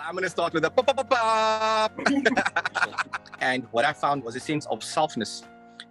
I'm going to start with a pa-pa-pa-pa. And what I found was a sense of selfness.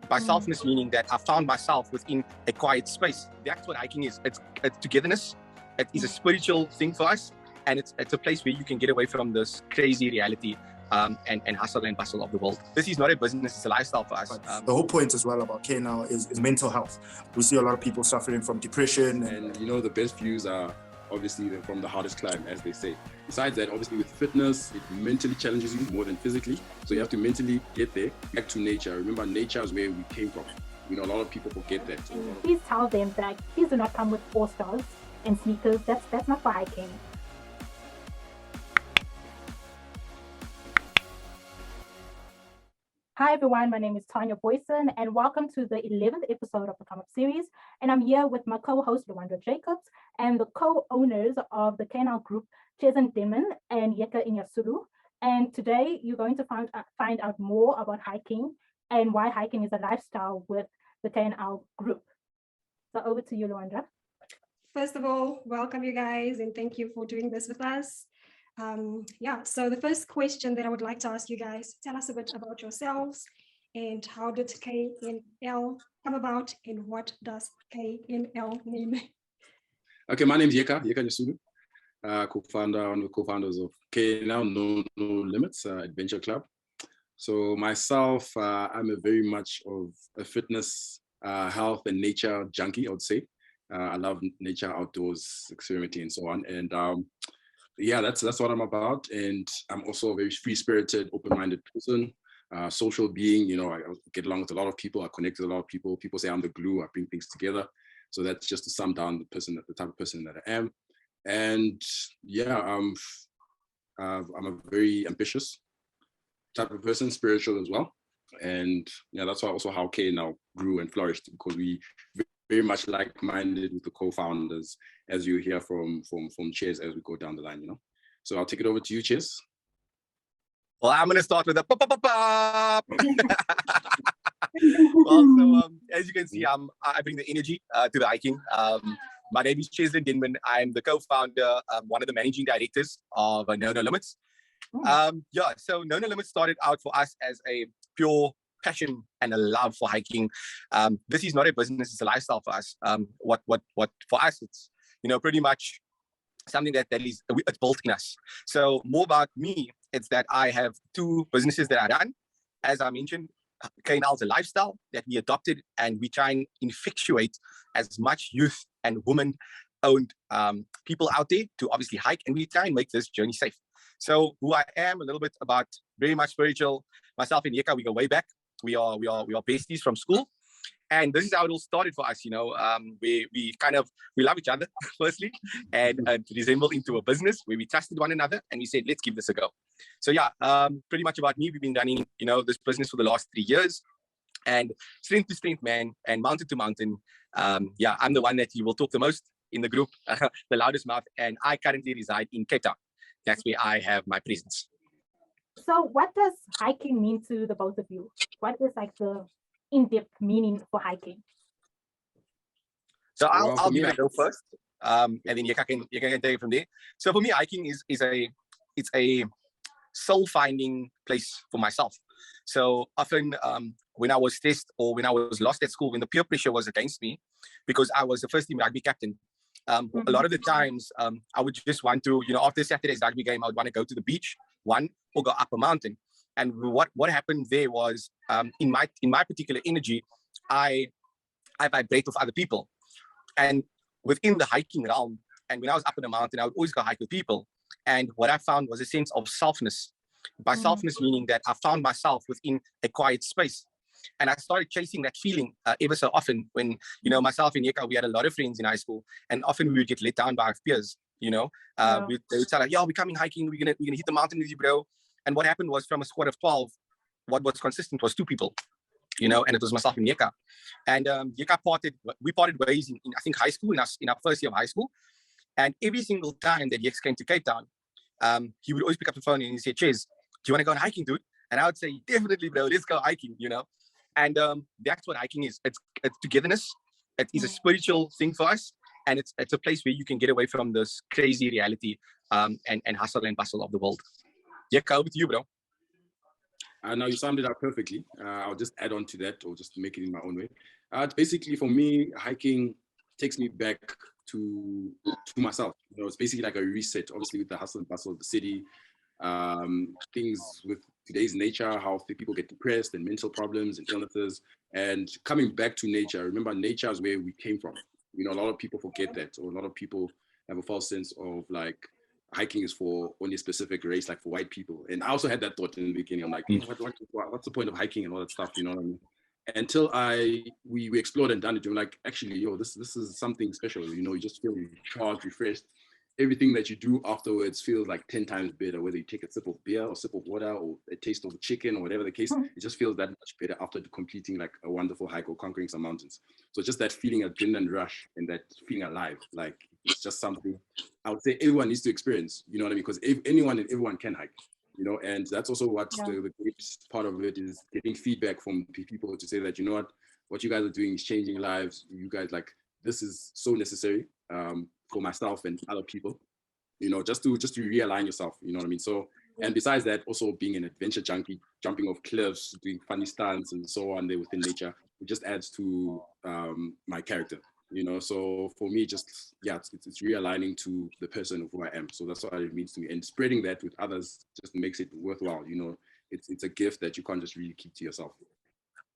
By selfness, meaning that I found myself within a quiet space. That's what hiking is. It's togetherness. It is a spiritual thing for us. And it's a place where you can get away from this crazy reality and hustle and bustle of the world. This is not a business, it's a lifestyle for us. The whole point as well about KNL is mental health. We see a lot of people suffering from depression. And you know, the best views are obviously from the hardest climb, as they say. Besides that, obviously with fitness, it mentally challenges you more than physically. So you have to mentally get there, back to nature. Remember, nature is where we came from. You know, a lot of people forget that. Please tell them that please do not come with 4 stars and sneakers. That's not for hiking. Hi everyone, my name is Tanya and welcome to the 11th episode of the Come Up series. And I'm here with my co-host Luandra and the co-owners of the KNL group, Chesan Demon and Yeka Inyasulu. And today you're going to find out more about hiking and why hiking is a lifestyle with the KNL group. So over to you, Luandra. First of all, welcome you guys and thank you for doing this with us. So the first question that I would like to ask you guys, tell us a bit about yourselves and how did KNL come about and what does KNL mean? Okay, my name is Yeka Inyasulu, one of the co-founders of KNL, No Limits Adventure Club. So myself, I'm a very much of a fitness, health and nature junkie, I would say. I love nature, outdoors, experimenting and so on. And yeah, that's what I'm about. And I'm also a very free-spirited, open-minded person, social being. You know, I get along with a lot of people. I connect with a lot of people. People say I'm the glue. I bring things together. So that's just to sum down the type of person that I am. And yeah, I'm a very ambitious type of person, spiritual as well. And yeah, that's also how KNL grew and flourished, because we very much like-minded with the co-founders, as you hear from Chase as we go down the line, you know. So I'll take it over to you, Chase. Well, I'm going to start with a pa-pa-pa-pa. Well, so as you can see, I bring the energy to the hiking. My name is Chesan Demon. I'm the co-founder, one of the managing directors of No Limits. Yeah, so No Limits started out for us as a pure passion and a love for hiking. This is not a business, it's a lifestyle for us. What for us, it's, you know, pretty much something it's built in us. So more about me, it's that I have 2 businesses that I run. As I mentioned, KNL is a lifestyle that we adopted, and we try and infatuate as much youth and women-owned people out there to obviously hike, and we try and make this journey safe. So who I am, a little bit about very much spiritual. Myself and Yeka, we go way back. We are besties from school, and this is how it all started for us. You know, we love each other firstly, and resembled into a business where we trusted one another, and we said, let's give this a go. So yeah, pretty much about me. We've been running, you know, this business for the last 3 years, and strength to strength, man, and mountain to mountain. Yeah, I'm the one that you will talk the most in the group, the loudest mouth, and I currently reside in Cape Town. That's where I have my presence. So what does hiking mean to the both of you? What is like the in-depth meaning for hiking? So I'll give it a go first, and then Yeka can take it from there. So for me, hiking is a soul-finding place for myself. So often when I was stressed or when I was lost at school, when the peer pressure was against me, because I was the first team rugby captain, a lot of the times I would just want to, you know, after Saturday's rugby game, I would want to go to the beach, or go up a mountain. And what happened there was, in my particular energy, I vibrate with other people. And within the hiking realm, and when I was up in the mountain, I would always go hike with people. And what I found was a sense of selfness. By selfness, meaning that I found myself within a quiet space. And I started chasing that feeling ever so often when, you know, myself and Yeka, we had a lot of friends in high school, and often we would get let down by our peers, you know. They would say like, yo, we're coming hiking, we're gonna hit the mountain with you, bro. And what happened was, from a squad of 12, what was consistent was 2 people, you know, and it was myself and Yeka. And we parted ways in I think high school, in our first year of high school. And every single time that Yeka came to Cape Town, he would always pick up the phone and he said, Chiz, do you want to go on hiking, dude? And I would say, definitely, bro, let's go hiking, you know. And that's what hiking is. It's togetherness. It is a spiritual thing for us. And it's a place where you can get away from this crazy reality and hustle and bustle of the world. Yeka, over to you, bro. Now you summed it up perfectly. I'll just add on to that, or just make it in my own way. Basically, for me, hiking takes me back to myself. You know, it's basically like a reset. Obviously, with the hustle and bustle of the city, things with today's nature, how people get depressed and mental problems and illnesses, and coming back to nature. Remember, nature is where we came from. You know, a lot of people forget that, or a lot of people have a false sense of like hiking is for only a specific race, like for white people. And I also had that thought in the beginning. I'm like, what's the point of hiking and all that stuff? You know what I mean? Until we explored and done it, you're like, actually, yo, this is something special. You know, you just feel recharged, refreshed. Everything that you do afterwards feels like 10 times better, whether you take a sip of beer or sip of water or a taste of chicken or whatever the case, it just feels that much better after completing like a wonderful hike or conquering some mountains. So just that feeling of adrenaline rush and that feeling alive, like it's just something I would say everyone needs to experience, you know what I mean? Because anyone and everyone can hike, you know, and that's also what the great part of it is, getting feedback from people to say that, you know what you guys are doing is changing lives. You guys, like, this is so necessary for myself and other people, you know, just to realign yourself, you know what I mean? So, and besides that, also being an adventure junkie, jumping off cliffs, doing funny stunts and so on there within nature, it just adds to my character, you know? So for me, just, yeah, it's realigning to the person of who I am. So that's what it means to me. And spreading that with others just makes it worthwhile, you know? It's a gift that you can't just really keep to yourself.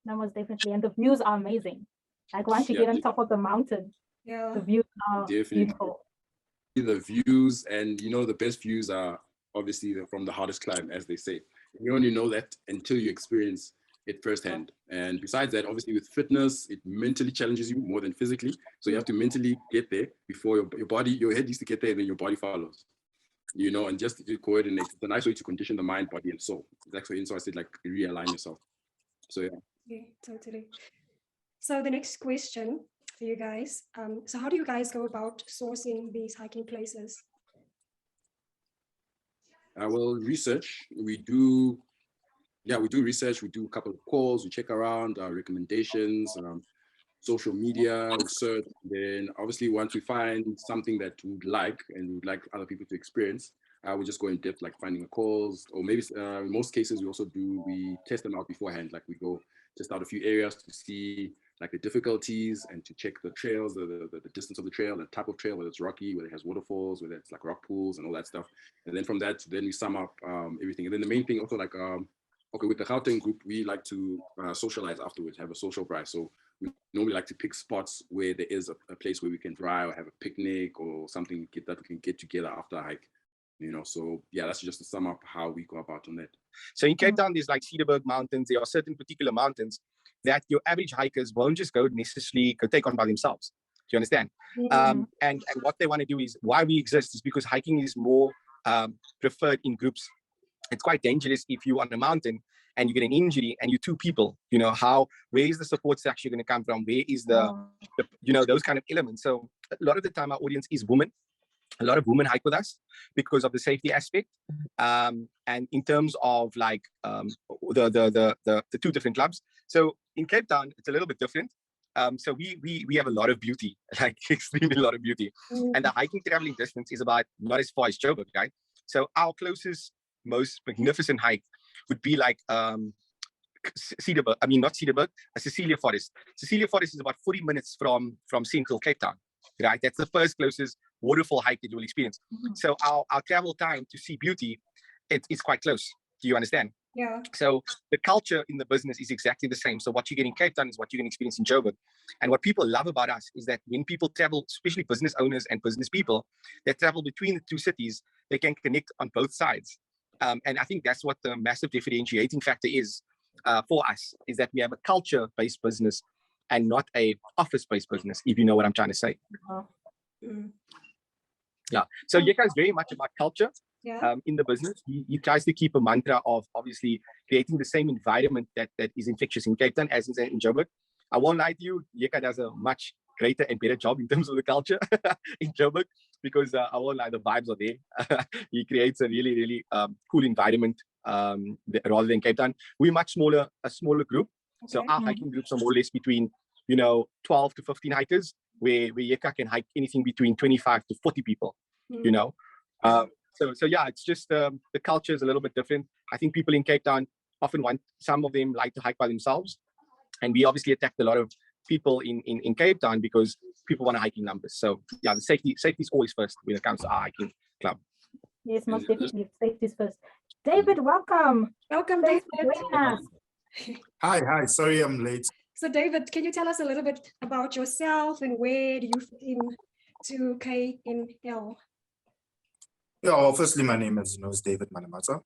That was definitely, and the views are amazing. Like once you get on top of the mountain, the views are beautiful. The views, and you know, the best views are obviously from the hardest climb, as they say. You only know that until you experience it firsthand. And besides that, obviously with fitness, it mentally challenges you more than physically. So you have to mentally get there before your head needs to get there, and then your body follows. You know, and just to coordinate. It's a nice way to condition the mind, body, and soul. That's why I said, like, realign yourself. So yeah, totally. So the next question for you guys. So how do you guys go about sourcing these hiking places? Well, research. We do research. We do a couple of calls. We check around recommendations, social media, research. Then obviously once we find something that we'd like and we'd like other people to experience, we just go in depth, like finding the calls, or maybe in most cases we test them out beforehand. Like we go test out a few areas to see like the difficulties and to check the trails, the distance of the trail, the type of trail, whether it's rocky, whether it has waterfalls, whether it's like rock pools and all that stuff. And then from that, then we sum up everything. And then the main thing also, like, okay, with the Gauteng group, we like to socialize afterwards, have a social prize. So we normally like to pick spots where there is a place where we can dry or have a picnic or something that we can get together after a hike. You know, so yeah, that's just to sum up how we go about on that. So in Cape Town, there's like Cedarburg Mountains. There are certain particular mountains that your average hikers won't just go necessarily take on by themselves. Do you understand? And what they want to do is, why we exist is because hiking is more preferred in groups. It's quite dangerous if you're on a mountain and you get an injury and you're two people. You know, where is the support actually going to come from? Where is the you know, those kind of elements. So a lot of the time our audience is women. A lot of women hike with us because of the safety aspect. And in terms of like the two different clubs. So in Cape Town, it's a little bit different. So we have a lot of beauty, like extremely a lot of beauty. And the hiking traveling distance is about not as far as Joburg, right? So our closest, most magnificent hike would be like Cedarburg, I mean, not Cedarburg, Cecilia Forest. Cecilia Forest is about 40 minutes from central Cape Town, right? That's the first closest waterfall hike that you will experience. So our travel time to see beauty, it's quite close. Do you understand? Yeah. So the culture in the business is exactly the same. So what you get in Cape Town is what you can experience in Joburg. And what people love about us is that when people travel, especially business owners and business people that travel between the two cities, they can connect on both sides. And I think that's what the massive differentiating factor is for us, is that we have a culture-based business and not a office-based business, if you know what I'm trying to say. Yeah. So Yeka is very much about culture. In the business. He tries to keep a mantra of obviously creating the same environment that is infectious in Cape Town as in Joburg. I won't lie to you, Yeka does a much greater and better job in terms of the culture in Joburg, because I won't lie, the vibes are there. He creates a really, really cool environment rather than Cape Town. We're a smaller group. So our hiking groups are more or less between, 12 to 15 hikers, where Yeka can hike anything between 25 to 40 people, So yeah, it's just the culture is a little bit different. I think people in Cape Town often some of them like to hike by themselves, and we obviously attacked a lot of people in Cape Town because people want to hike in numbers. So yeah, the safety is always first when it comes to our hiking club. Yes, most definitely. Safety is first. David, welcome. Welcome, Thanks David. for joining us. Hi. Sorry I'm late. So David, can you tell us a little bit about yourself and where do you fit in to KNL? Yeah, well, firstly, my name, as you know, is David Manamata.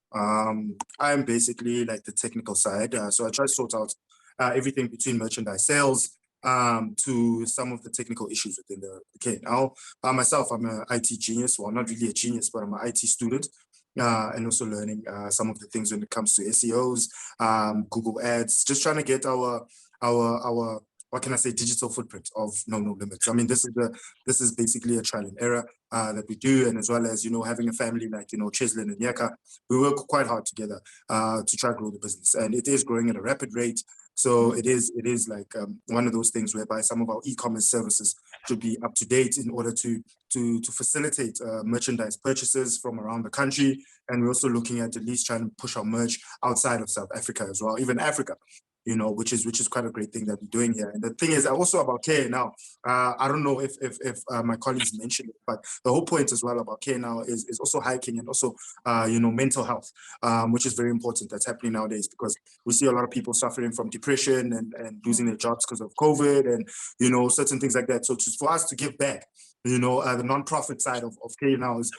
I'm basically like the technical side. So I try to sort out everything between merchandise sales to some of the technical issues within the KNL. Myself, I'm an IT genius. Well, not really a genius, but I'm an IT student. And also learning some of the things when it comes to SEOs, Google Ads, just trying to get our what can I say, digital footprint of No Limits. I mean, this is basically a trial and error that we do, and as well as, you know, having a family like, you know, Cheslin and Yeka, we work quite hard together to try to grow the business, and it is growing at a rapid rate. So it is like one of those things whereby some of our e-commerce services should be up to date in order to facilitate merchandise purchases from around the country, and we're also looking at least trying to push our merch outside of South Africa as well, even Africa. You know, which is quite a great thing that we're doing here. And the thing is also about KNL. I don't know if my colleagues mentioned it, but the whole point as well about KNL is also hiking and also you know, mental health, which is very important. That's happening nowadays because we see a lot of people suffering from depression and losing their jobs because of COVID and, you know, certain things like that. So for us to give back, you know, the nonprofit side of KNL is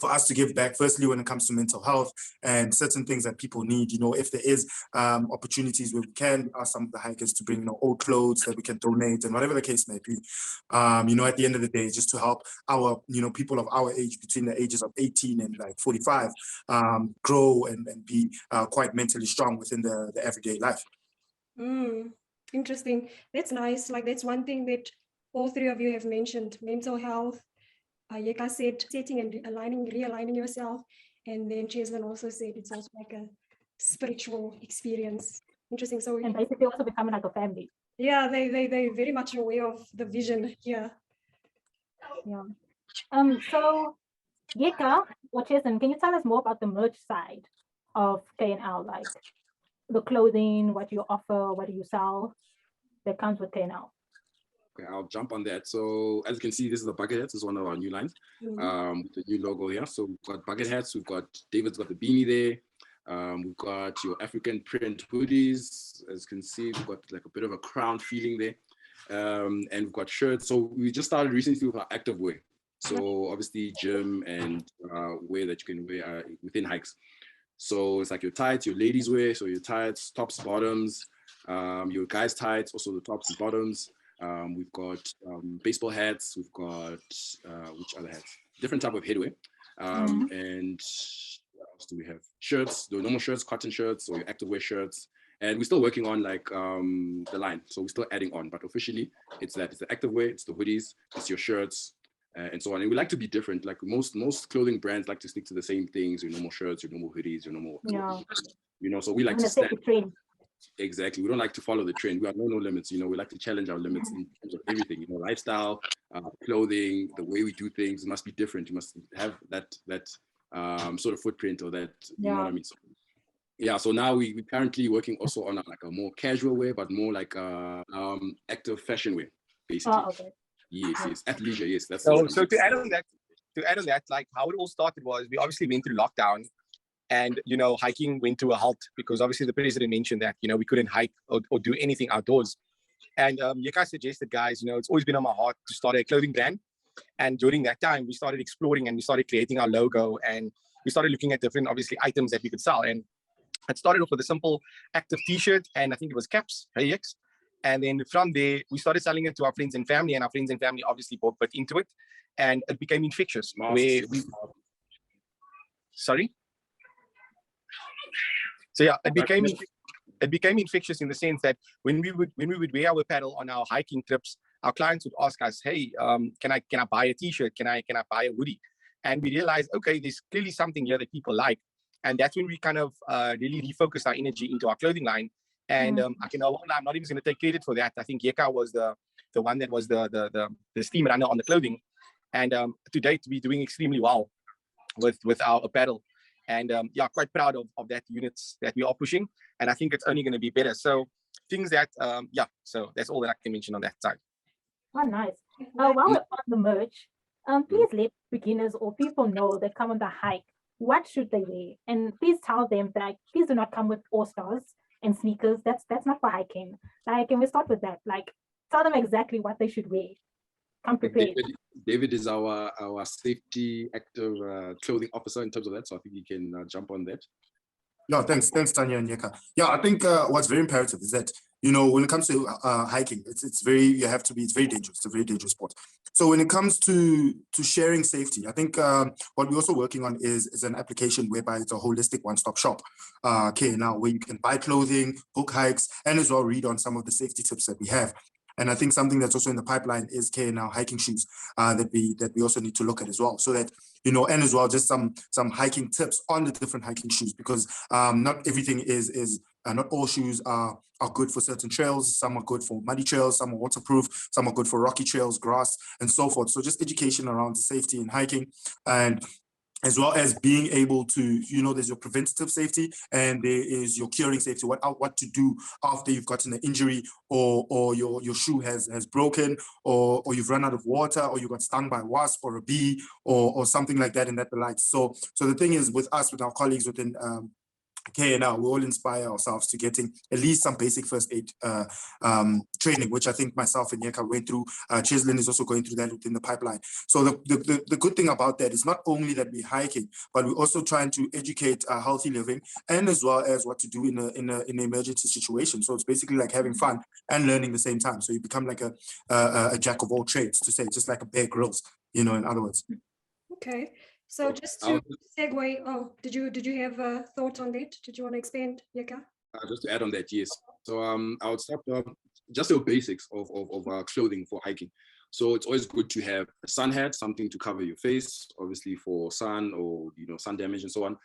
for us to give back, firstly, when it comes to mental health and certain things that people need. You know, if there is opportunities where we can ask some of the hikers to bring, you know, old clothes that we can donate and whatever the case may be, you know, at the end of the day, just to help our, you know, people of our age, between the ages of 18 and like 45, grow and be quite mentally strong within the everyday life. Interesting. That's nice. Like, that's one thing that all three of you have mentioned: mental health. Yeka said setting and realigning yourself, and then Cheslin also said it's also like a spiritual experience. Interesting. So And basically also becoming like a family. yeah, they very much aware of the vision here. Yeah. So Yeka or Cheslin, can you tell us more about the merch side of KNL, like the clothing, what you offer, what do you sell that comes with KNL? Okay, I'll jump on that. So as you can see, this is the bucket hats. This is one of our new lines with the new logo here. So we've got bucket hats. We've got, David's got the beanie there. We've got your African print hoodies. As you can see, we've got like a bit of a crown feeling there. And we've got shirts. So we just started recently with our active wear. So obviously gym and wear that you can wear within hikes. So it's like your tights, your ladies wear. So your tights, tops, bottoms, your guys tights, also the tops and bottoms. We've got baseball hats. We've got which other hats? Different type of headwear. And what else do we have? Shirts, the normal shirts, cotton shirts, or your activewear shirts. And we're still working on like the line. So we're still adding on, but officially it's that. It's the activewear, it's the hoodies, it's your shirts, and so on. And we like to be different. Like most clothing brands like to stick to the same things: your normal shirts, your normal hoodies, your normal, you know. So we like to stand. Exactly. We don't like to follow the trend. We are no limits. You know, we like to challenge our limits in terms of everything. You know, lifestyle, clothing, the way we do things must be different. You must have that sort of footprint, or that, you know what I mean. So, yeah. So now we're currently working also on like a more casual way, but more like active fashion wear, basically. Oh, okay. Yes. Athleisure. Yes. That's so to add on that, like how it all started was we obviously went through lockdown. And, you know, hiking went to a halt because obviously the president mentioned that, you know, we couldn't hike or do anything outdoors. And Yeka suggested, guys, you know, it's always been on my heart to start a clothing brand. And during that time, we started exploring and we started creating our logo, and we started looking at different, obviously, items that we could sell. And it started off with a simple active t-shirt, and I think it was caps, AX. And then from there, we started selling it to our friends and family, and our friends and family obviously bought into it. And it became infectious. Sorry? So yeah, it became infectious in the sense that when we would wear our apparel on our hiking trips, our clients would ask us, "Hey, can I buy a t-shirt? Can I buy a hoodie?" And we realized, okay, there's clearly something here that people like, and that's when we kind of really refocused our energy into our clothing line. And I'm not even going to take credit for that. I think Yeka was the one that was the steam runner on the clothing, and to date we're doing extremely well. with our apparel. And yeah, quite proud of that units that we are pushing. And I think it's only going to be better. So things that, yeah, so that's all that I can mention on that side. Oh, nice. While we're on the merch, please let beginners or people know that come on the hike, what should they wear? And please tell them that please do not come with all-stars and sneakers. That's not for hiking. Like, and we start with that. Like, tell them exactly what they should wear. Come prepared. David is our safety active clothing officer in terms of that, so I think he can jump on that. Yeah, thanks, Tanya and Yeka. Yeah, I think what's very imperative is that, you know, when it comes to hiking, it's very dangerous. It's a very dangerous sport. So when it comes to sharing safety, I think what we're also working on is an application whereby it's a holistic one-stop shop, KNL, where you can buy clothing, book hikes, and as well read on some of the safety tips that we have. And I think something that's also in the pipeline is KNL hiking shoes that we also need to look at as well, so that, you know, and as well just some hiking tips on the different hiking shoes, because not everything is not all shoes are good for certain trails. Some are good for muddy trails, some are waterproof, some are good for rocky trails, grass, and so forth. So just education around safety in hiking, and as well as being able to, you know, there's your preventative safety and there is your curing safety, what to do after you've gotten an injury, or your shoe has broken, or you've run out of water, or you got stung by a wasp or a bee, or something like that, and that the likes. So the thing is, with us, with our colleagues within KNL, we all inspire ourselves to getting at least some basic first aid training, which I think myself and Yeka went through. Cheslin is also going through that within the pipeline. So the good thing about that is not only that we're hiking, but we're also trying to educate healthy living, and as well as what to do in an emergency situation. So it's basically like having fun and learning at the same time. So you become like a jack of all trades, to say, just like a Bear Grylls, you know, in other words. Okay. So just to segue, did you have a thought on that? Did you want to expand, Yeka? Just to add on that, yes. So I would start just the basics of clothing for hiking. So it's always good to have a sun hat, something to cover your face, obviously for sun or, you know, sun damage and so on.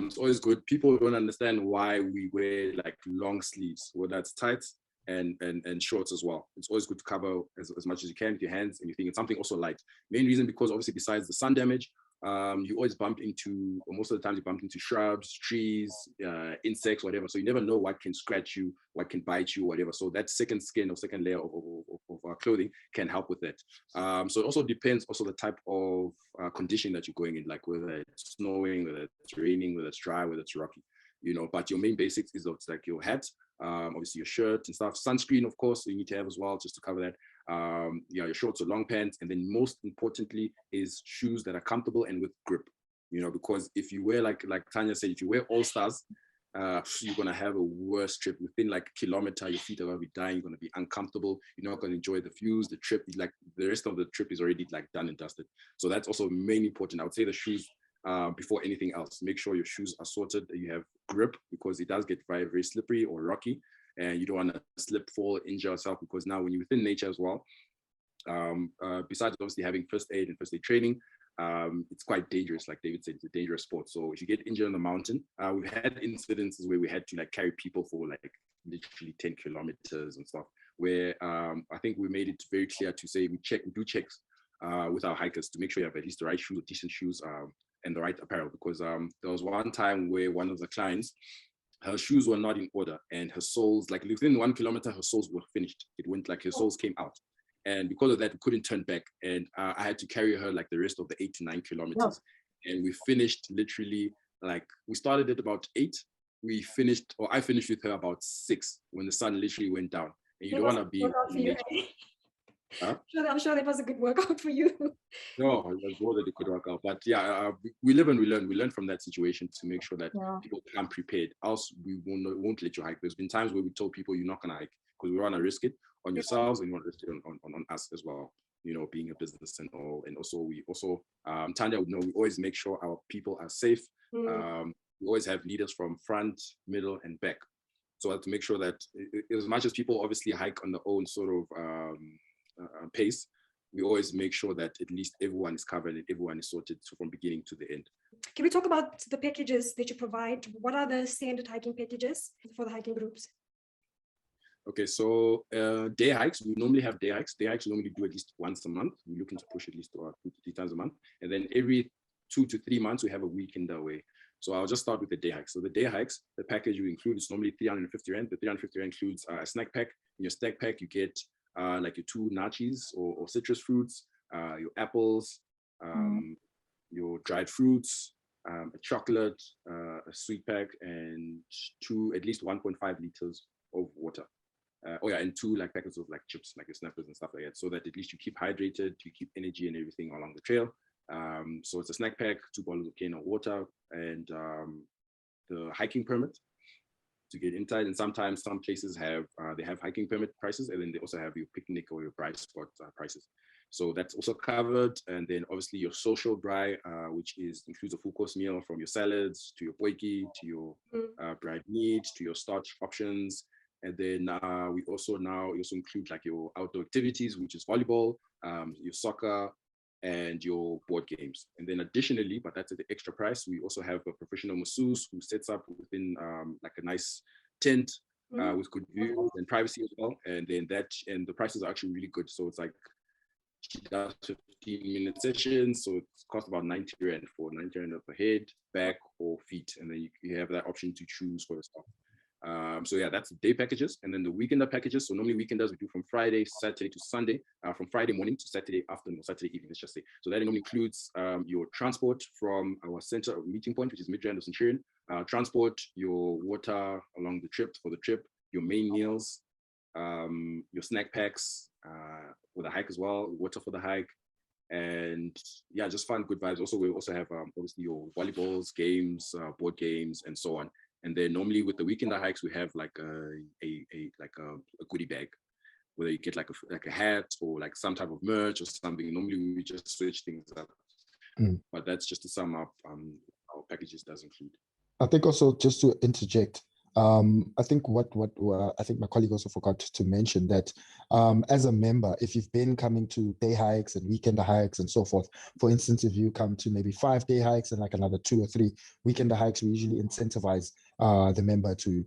It's always good. People don't understand why we wear like long sleeves, whether that's tights and shorts as well. It's always good to cover as much as you can with your hands and your thing. It's something also light. Main reason, because obviously besides the sun damage, you always bump into, or most of the time you bump into shrubs, trees, insects, whatever. So you never know what can scratch you, what can bite you, whatever. So that second skin or second layer of our clothing can help with that. So it also depends also the type of condition that you're going in, like whether it's snowing, whether it's raining, whether it's dry, whether it's rocky, you know. But your main basics is like your hat, obviously your shirt and stuff, sunscreen, of course, you need to have as well, just to cover that. Yeah, your shorts or long pants, and then most importantly is shoes that are comfortable and with grip, you know, because if you wear like Tanya said, if you wear all stars, you're gonna have a worse trip. Within like a kilometer, your feet are gonna be dying, you're gonna be uncomfortable, you're not gonna enjoy the views, the trip, like the rest of the trip is already like done and dusted. So that's also mainly important. I would say the shoes before anything else. Make sure your shoes are sorted, that you have grip, because it does get very, very slippery or rocky, and you don't want to slip, fall, injure yourself, because now when you're within nature as well, besides obviously having first aid and first aid training, it's quite dangerous. Like David said, it's a dangerous sport. So if you get injured on the mountain, we've had incidences where we had to like carry people for like literally 10 kilometers and stuff, where I think we made it very clear to say we do checks with our hikers to make sure you have at least the right shoes, decent shoes, and the right apparel. Because there was one time where one of the clients, her shoes were not in order, and her soles, like within 1 kilometer, her soles were finished. It went like her soles came out. And because of that, we couldn't turn back. And I had to carry her like the rest of the 8 to 9 kilometers. Yeah. And we finished literally, like we started at about 8. I finished with her about 6 when the sun literally went down. And you don't want to be. Huh? I'm sure that was a good workout for you. No, it was more that it could work out. But yeah, we live and we learn. We learn from that situation to make sure that people come prepared. Else we won't let you hike. There's been times where we told people you're not going to hike because we want to risk it on yourselves and you want to risk it on us as well. You know, being a business and all. And also we Tanya would know, we always make sure our people are safe. We always have leaders from front, middle, and back. So I have to make sure that as much as people obviously hike on their own sort of pace, we always make sure that at least everyone is covered and everyone is sorted from beginning to the end. Can we talk about the packages that you provide? What are the standard hiking packages for the hiking groups? Okay, so day hikes, we normally have day hikes. Day hikes we normally do at least once a month. We're looking to push at least 2 to 3 times a month. And then every 2 to 3 months, we have a weekend away. So I'll just start with the day hikes. So the day hikes, the package you include is normally 350 Rand. The 350 Rand includes a snack pack. In your snack pack, you get like your 2 nachos or citrus fruits, your apples, your dried fruits, a chocolate, a sweet pack, and at least 1.5 liters of water. And 2 like packets of like chips, like your snappers and stuff like that, so that at least you keep hydrated, you keep energy and everything along the trail. So it's a snack pack, 2 bottles of KNL water, and the hiking permit to get inside. And sometimes some places have they have hiking permit prices, and then they also have your picnic or your bright spot prices. So that's also covered. And then obviously your social braai, which includes a full course meal, from your salads to your potjie to your dried meat to your starch options. And then we also include like your outdoor activities, which is volleyball, your soccer, and your board games. And then additionally, but that's at the extra price, we also have a professional masseuse who sets up within like a nice tent with good views and privacy as well. And then the prices are actually really good. So it's like, she does 15-minute sessions, so it costs about 90 Rand for 90 Rand per head, back, or feet. And then you have that option to choose for yourself. So yeah, that's the day packages. And then the weekender packages. So normally weekenders we do from Friday, Saturday to Sunday, from Friday morning to Saturday afternoon, or Saturday evening, let's just say. So that normally includes your transport from our center of meeting point, which is Midrand or Centurion, transport, your water along the trip, for the trip, your main meals, your snack packs for the hike as well, water for the hike, and yeah, just fun, good vibes. Also, we also have obviously your volleyballs, games, board games, and so on. And then normally with the weekender hikes, we have like a goodie bag, whether you get like a hat or like some type of merch or something. Normally we just switch things up, but that's just to sum up. Our packages does include. I think also, just to interject, I think what I think my colleague also forgot to mention that as a member, if you've been coming to day hikes and weekend hikes and so forth, for instance, if you come to maybe 5 day hikes and like another 2 or 3 weekend hikes, we usually incentivize the member to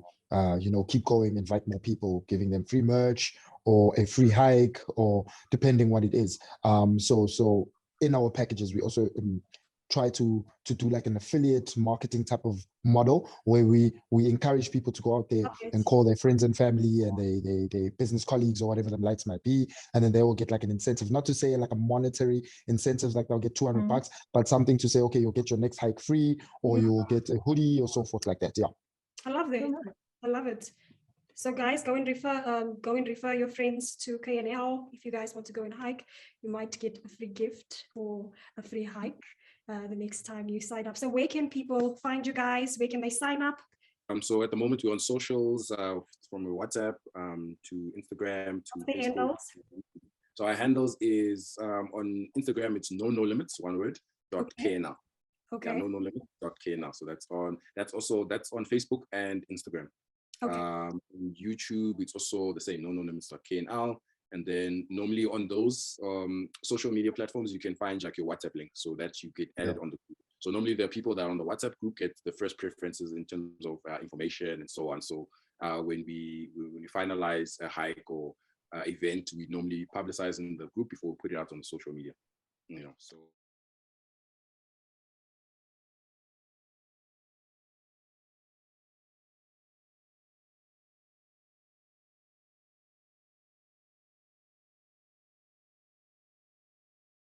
keep going, invite more people, giving them free merch or a free hike, or depending what it is. So in our packages, we also try to do like an affiliate marketing type of model, where we encourage people to go out there and call their friends and family and they business colleagues or whatever the lights might be, and then they will get like an incentive, not to say like a monetary incentive, like they'll get 200 bucks, but something to say, okay, you'll get your next hike free, or you'll get a hoodie or so forth like that. Yeah, I love that. I love it. So guys, go and refer your friends to KNL. If you guys want to go and hike, you might get a free gift or a free hike the next time you sign up. So where can people find you guys? Where can they sign up? So at the moment we're on socials, from WhatsApp to Instagram to the Facebook. handles? So our handles is on Instagram, it's no limits, one word, .KNL. Okay. Yeah, no limits .KNL. So that's on Facebook and Instagram. Okay. On YouTube, it's also the same, no limits .KNL. And then normally on those social media platforms, you can find like your WhatsApp link, so that you get added on the group. So normally the people that are on the WhatsApp group get the first preferences in terms of information and so on. So when we finalize a hike or event, we normally publicize in the group before we put it out on social media. So.